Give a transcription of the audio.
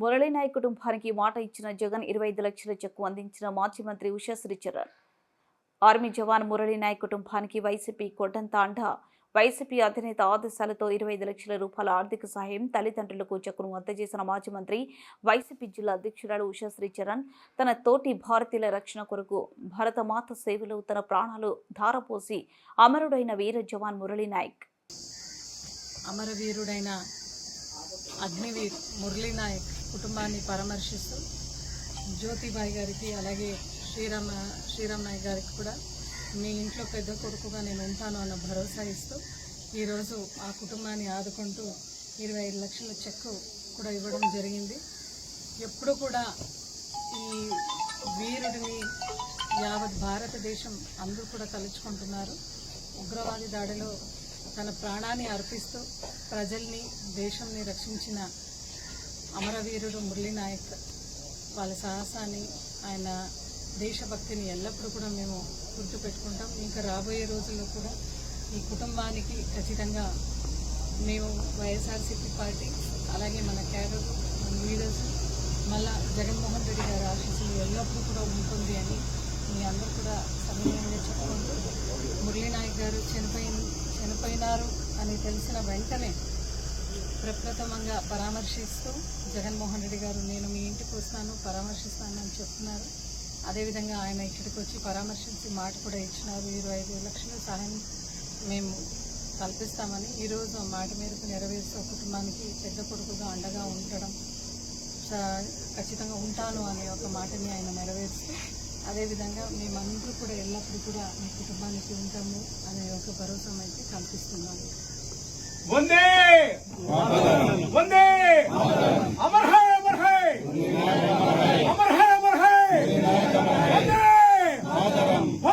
మురళీ నాయక్ కుటుంబానికి మాట ఇచ్చిన జగన్ 25 లక్షల చెక్కు అందించిన మాజీ మంత్రి ఉషా శ్రీచరణ్. ఆర్మీ జవాన్ మురళీ నాయక్ కుటుంబానికి వైసీపీ కొట్టంత అండ. వైసీపీ అధినేత ఆదేశాలతో 25 లక్షల రూపాయల ఆర్థిక సహాయం తల్లిదండ్రులకు చెక్కును అందజేసిన మాజీ మంత్రి, వైసీపీ జిల్లా అధ్యక్షురాలు ఉషా శ్రీచరణ్ తన తోటి భారతీయుల రక్షణ కొరకు భరతమాత సేవలో తన ప్రాణాలు ధారపోసి అమరుడైన వీర జవాన్ మురళీ నాయక్. అమరవీరుడైన అగ్నివీర్ మురళీ నాయక్ కుటుంబాన్ని పరామర్శిస్తూ జ్యోతిబాయి గారికి అలాగే శ్రీరామ్ నాయక్ గారికి కూడా మీ ఇంట్లో పెద్ద కొడుకుగా నేను ఉంటాను అన్న భరోసా ఇస్తూ ఈరోజు ఆ కుటుంబాన్ని ఆదుకుంటూ 25 లక్షల చెక్కు కూడా ఇవ్వడం జరిగింది. ఎప్పుడు కూడా ఈ వీరుడిని యావత్ భారతదేశం అందరూ కూడా తలుచుకుంటున్నారు. ఉగ్రవాది దాడిలో తన ప్రాణాన్ని అర్పిస్తూ ప్రజల్ని దేశంని రక్షించిన అమరవీరుడు మురళీ నాయక్ వాళ్ళ సాహసాన్ని, ఆయన దేశభక్తిని ఎల్లప్పుడూ కూడా మేము గుర్తుపెట్టుకుంటాం. ఇంకా రాబోయే రోజుల్లో కూడా ఈ కుటుంబానికి ఖచ్చితంగా మేము వైఎస్ఆర్సీపీ పార్టీ అలాగే మన క్యాడర్, మన లీడర్స్, మళ్ళా జగన్మోహన్ రెడ్డి గారి ఆశీస్సులు ఎల్లప్పుడూ కూడా ఉంటుంది అని మీ అందరూ కూడా సమన్వయంగా చెప్పుకుంటూ మురళీ నాయక్ గారు చనిపోయినారు అని తెలిసిన వెంటనే ప్రప్రథమంగా పరామర్శిస్తూ జగన్మోహన్ రెడ్డి గారు నేను మీ ఇంటికి వస్తాను, పరామర్శిస్తాను అని చెప్తున్నారు. అదేవిధంగా ఆయన ఇక్కడికి వచ్చి పరామర్శించి మాట కూడా ఇచ్చినారు. 25 లక్షల సహాయం మేము కల్పిస్తామని ఈరోజు ఆ మాట మేరకు నెరవేరుస్తూ కుటుంబానికి పెద్ద కొడుకుగా అండగా ఉండడం ఖచ్చితంగా ఉంటాను అనే ఒక మాటని ఆయన నెరవేరుస్తూ, అదేవిధంగా మేమందరూ కూడా ఎల్లప్పుడూ కూడా మీ కుటుంబానికి ఉంటాము అనే ఒక భరోసా అయితే కల్పిస్తున్నాము.